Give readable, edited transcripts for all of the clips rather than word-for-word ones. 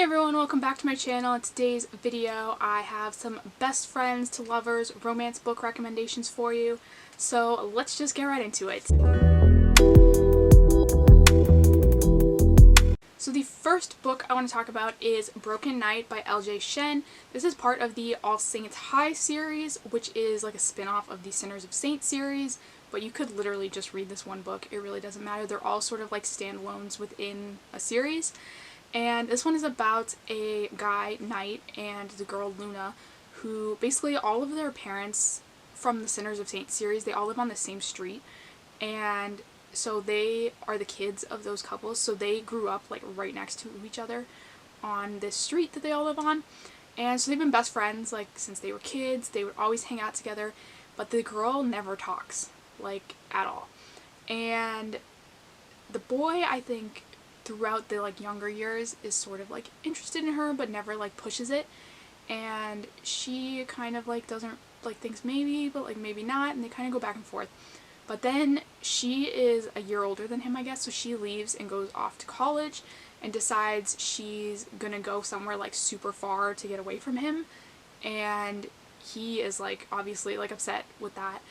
everyone, welcome back to my channel. In today's video I have some best friends to lovers romance book recommendations for you. So let's just get right into it. So the first book I want to talk about is Broken Night by L.J. Shen. This is part of the All Saints High series, which is like a spin-off of the Sinners of Saints series, but you could literally just read this one book. It really doesn't matter. They're all sort of like standalones within a series. And this one is about a guy, Knight, and the girl, Luna, who basically all of their parents from the Sinners of Saints series, they all live on the same street. And so they are the kids of those couples, so they grew up like right next to each other on this street that they all live on. And so they've been best friends like since they were kids. They would always hang out together, but the girl never talks, like, at all. And the boy, I think, throughout the like younger years is sort of like interested in her but never like pushes it, and she kind of like doesn't like thinks maybe but like maybe not, and they kind of go back and forth. But then she is a year older than him, I guess, so she leaves and goes off to college and decides she's gonna go somewhere like super far to get away from him, and he is like obviously like upset with that.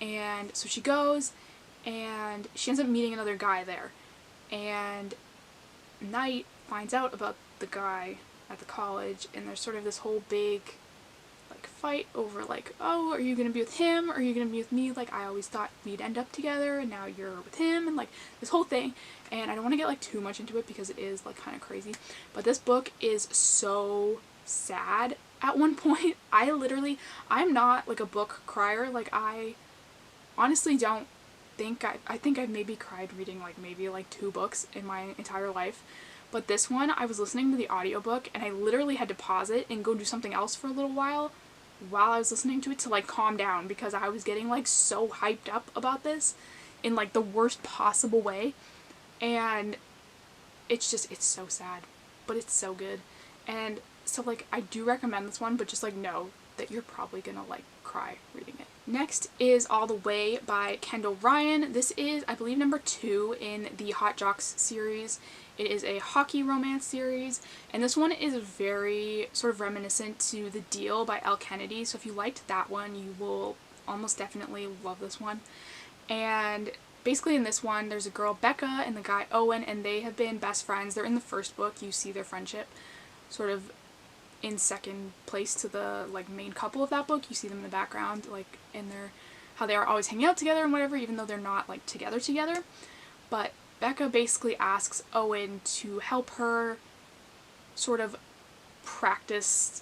And so she goes and she ends up meeting another guy there, and Knight finds out about the guy at the college, and there's sort of this whole big like fight over like, oh, are you gonna be with him or are you gonna be with me? Like, I always thought we'd end up together and now you're with him, and like this whole thing. And I don't want to get like too much into it because it is like kind of crazy, but this book is so sad at one point. I'm not like a book crier. Like, I honestly don't think I think I've maybe cried reading like maybe like 2 books in my entire life. But this one, I was listening to the audiobook and I literally had to pause it and go do something else for a little while I was listening to it to like calm down, because I was getting like so hyped up about this in like the worst possible way. And it's so sad, but it's so good. And so like I do recommend this one, but just like know that you're probably gonna like cry reading it. Next is All the Way by Kendall Ryan. This is, I believe, number 2 in the Hot Jocks series. It is a hockey romance series, and this one is very sort of reminiscent to The Deal by Elle Kennedy, so if you liked that one, you will almost definitely love this one. And basically in this one, there's a girl, Becca, and the guy, Owen, and they have been best friends. They're in the first book. You see their friendship sort of in second place to the like main couple of that book. You see them in the background, like in their how they are always hanging out together and whatever, even though they're not like together. But Becca basically asks Owen to help her sort of practice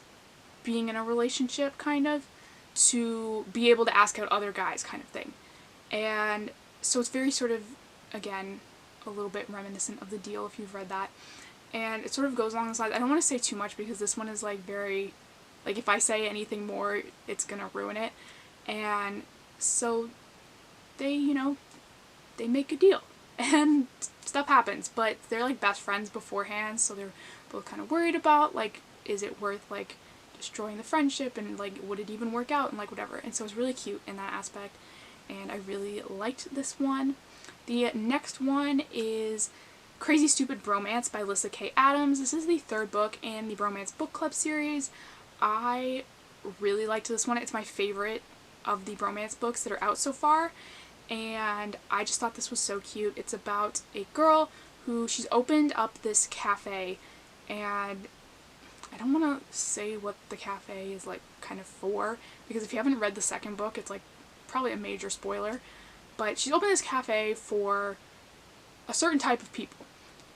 being in a relationship, kind of, to be able to ask out other guys, kind of thing. And so it's very sort of, again, a little bit reminiscent of The Deal if you've read that. And it sort of goes along the lines. I don't want to say too much because this one is like very, like if I say anything more, it's gonna ruin it. And so they, you know, they make a deal and stuff happens, but they're like best friends beforehand, so they're both kind of worried about like, is it worth like destroying the friendship, and like would it even work out, and like whatever. And so it's really cute in that aspect, and I really liked this one. The next one is Crazy Stupid Bromance by Alyssa K. Adams. This is the 3rd book in the Bromance book club series. I really liked this one. It's my favorite of the Bromance books that are out so far, and I just thought this was so cute. It's about a girl who, she's opened up this cafe, and I don't want to say what the cafe is like kind of for, because if you haven't read the 2nd book, it's like probably a major spoiler. But she's opened this cafe for a certain type of people,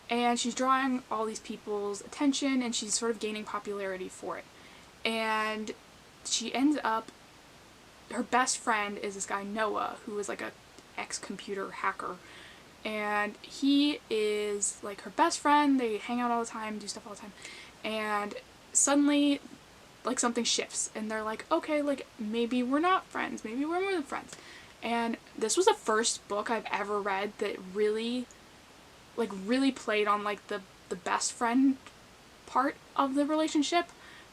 and she's drawing all these people's attention, and she's sort of gaining popularity for it. And she ends up, her best friend is this guy Noah, who is like a ex-computer hacker, and he is like her best friend. They hang out all the time, do stuff all the time, and suddenly like something shifts and they're like, okay, like maybe we're not friends, maybe we're more than friends. And this was the first book I've ever read that really played on like the best friend part of the relationship,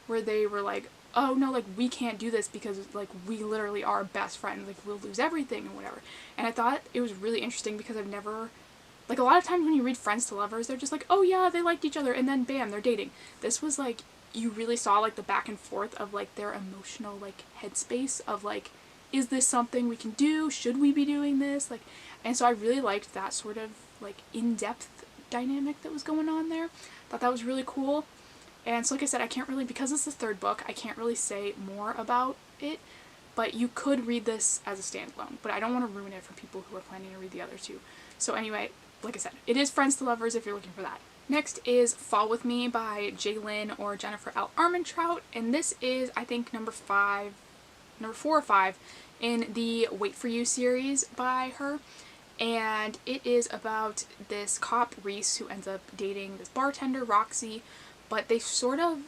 where they were like, oh no, like we can't do this because like we literally are best friends, like we'll lose everything and whatever. And I thought it was really interesting because I've never like a lot of times when you read friends to lovers, they're just like, oh yeah, they liked each other and then bam, they're dating. This was like, you really saw like the back and forth of like their emotional like headspace of like, is this something we can do? Should we be doing this? Like, and so I really liked that sort of like in-depth dynamic that was going on there. Thought that was really cool. And so like I said, I can't really, because it's the third book, I can't really say more about it, but you could read this as a standalone, but I don't want to ruin it for people who are planning to read the other two. So anyway, like I said, it is friends to lovers if you're looking for that. Next is Fall With Me by Jaylyn or Jennifer L. Armentrout, and this is, I think, number 4 or 5 in the Wait For You series by her. And it is about this cop, Reese, who ends up dating this bartender, Roxy, but they've sort of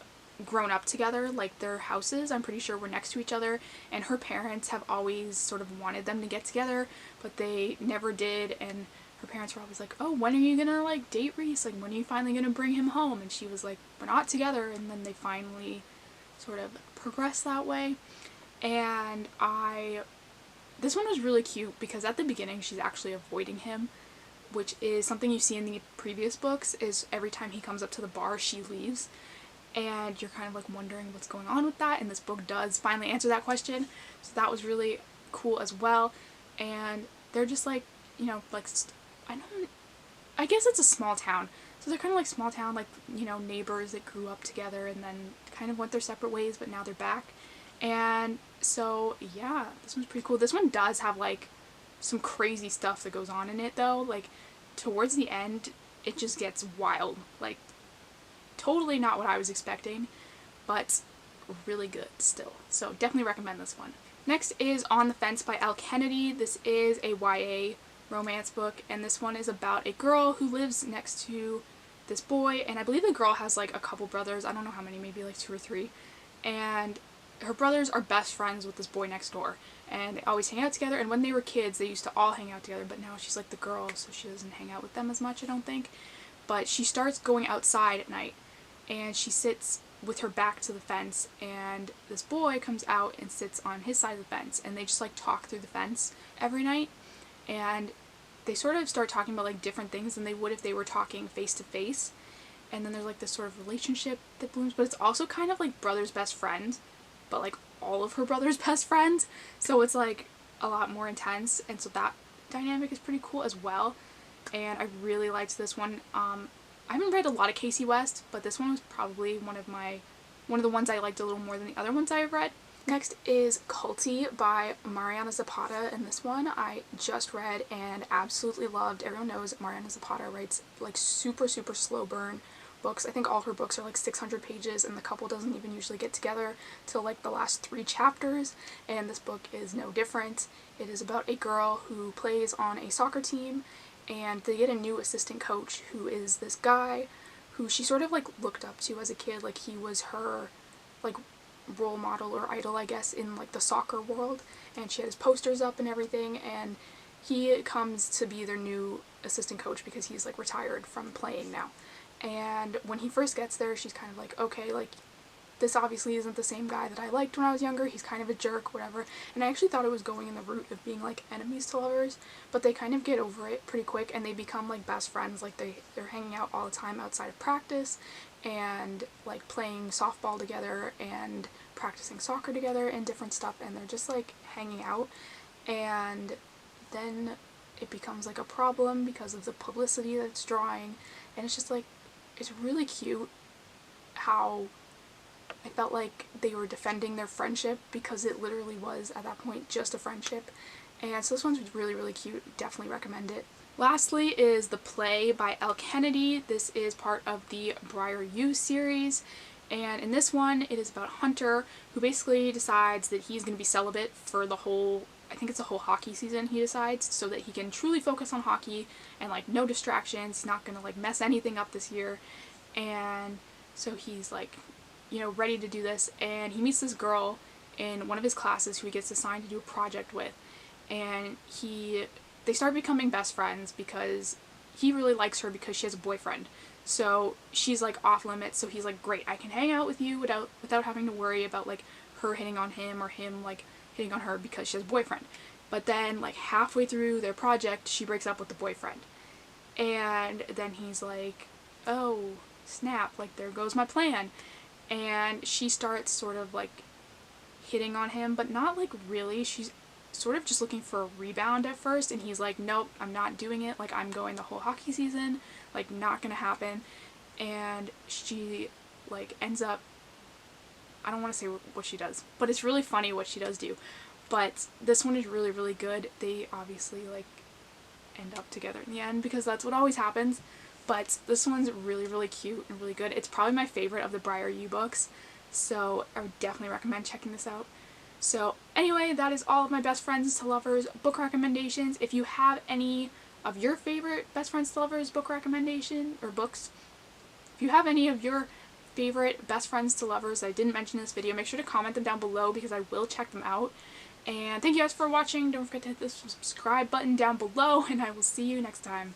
grown up together. Like, their houses, I'm pretty sure, were next to each other, and her parents have always sort of wanted them to get together, but they never did, and her parents were always like, oh, when are you gonna, like, date Reese? Like, when are you finally gonna bring him home? And she was like, we're not together, and then they finally sort of progressed that way. And this one was really cute because at the beginning she's actually avoiding him, which is something you see in the previous books, is every time he comes up to the bar, she leaves. And you're kind of like wondering what's going on with that, and this book does finally answer that question. So that was really cool as well. And they're just like, you know, like, I guess it's a small town. So they're kind of like small town, like, you know, neighbors that grew up together and then kind of went their separate ways, but now they're back. And so, yeah, this one's pretty cool. This one does have, like, some crazy stuff that goes on in it, though. Like, towards the end, it just gets wild. Like, totally not what I was expecting, but really good still. So, definitely recommend this one. Next is On the Fence by Elle Kennedy. This is a YA romance book, and this one is about a girl who lives next to this boy, and I believe the girl has, like, a couple brothers. I don't know how many, maybe, like, 2 or 3. And her brothers are best friends with this boy next door, and they always hang out together, and when they were kids they used to all hang out together, but now she's like the girl, so she doesn't hang out with them as much, I don't think. But she starts going outside at night, and she sits with her back to the fence, and this boy comes out and sits on his side of the fence, and they just like talk through the fence every night, and they sort of start talking about like different things than they would if they were talking face to face. And then there's like this sort of relationship that blooms, but it's also kind of like brother's best friend, but like all of her brother's best friends, so it's like a lot more intense, and so that dynamic is pretty cool as well. And I really liked this one. I haven't read a lot of Casey West, but this one was probably one of the ones I liked a little more than the other ones I've read. Next is Culty by Mariana Zapata, and this one I just read and absolutely loved. Everyone knows Mariana Zapata writes like super slow burn books. I think all her books are like 600 pages, and the couple doesn't even usually get together till like the last 3 chapters, and this book is no different. It is about a girl who plays on a soccer team, and they get a new assistant coach who is this guy who she sort of like looked up to as a kid. Like, he was her like role model or idol, I guess, in like the soccer world, and she had his posters up and everything, and he comes to be their new assistant coach because he's like retired from playing now. And when he first gets there, she's kind of like, okay, like, this obviously isn't the same guy that I liked when I was younger, he's kind of a jerk, whatever. And I actually thought it was going in the route of being like enemies to lovers, but they kind of get over it pretty quick, and they become like best friends. Like, they're hanging out all the time outside of practice, and like playing softball together and practicing soccer together and different stuff, and they're just like hanging out. And then it becomes like a problem because of the publicity that it's drawing, and it's just like, it's really cute how I felt like they were defending their friendship, because it literally was at that point just a friendship. And so this one's really cute. Definitely recommend it. Lastly is The Play by Elle Kennedy. This is part of the Briar U series, and in this one it is about Hunter, who basically decides that he's going to be celibate for the whole, I think it's a whole hockey season, he decides, so that he can truly focus on hockey and like no distractions. He's not gonna like mess anything up this year. And so he's like, you know, ready to do this, and he meets this girl in one of his classes who he gets assigned to do a project with, and they start becoming best friends because he really likes her because she has a boyfriend. So she's like off limits, so he's like, great, I can hang out with you without having to worry about like her hitting on him or him like hitting on her because she has a boyfriend. But then like halfway through their project, she breaks up with the boyfriend, And then he's like, oh, snap, like there goes my plan. And she starts sort of like hitting on him, but not like really. She's sort of just looking for a rebound at first, and he's like, nope, I'm not doing it. Like, I'm going the whole hockey season. Like, not gonna happen. And she like ends up, I don't want to say what she does, but it's really funny what she does do. But this one is really, really good. They obviously like end up together in the end because that's what always happens. But this one's really, really cute and really good. It's probably my favorite of the Briar U books, so I would definitely recommend checking this out. So anyway, that is all of my best friends to lovers book recommendations. If you have any of your favorite best friends to lovers book recommendation or books, if you have any of your favorite best friends to lovers that I didn't mention in this video, make sure to comment them down below because I will check them out. And thank you guys for watching. Don't forget to hit the subscribe button down below, and I will see you next time.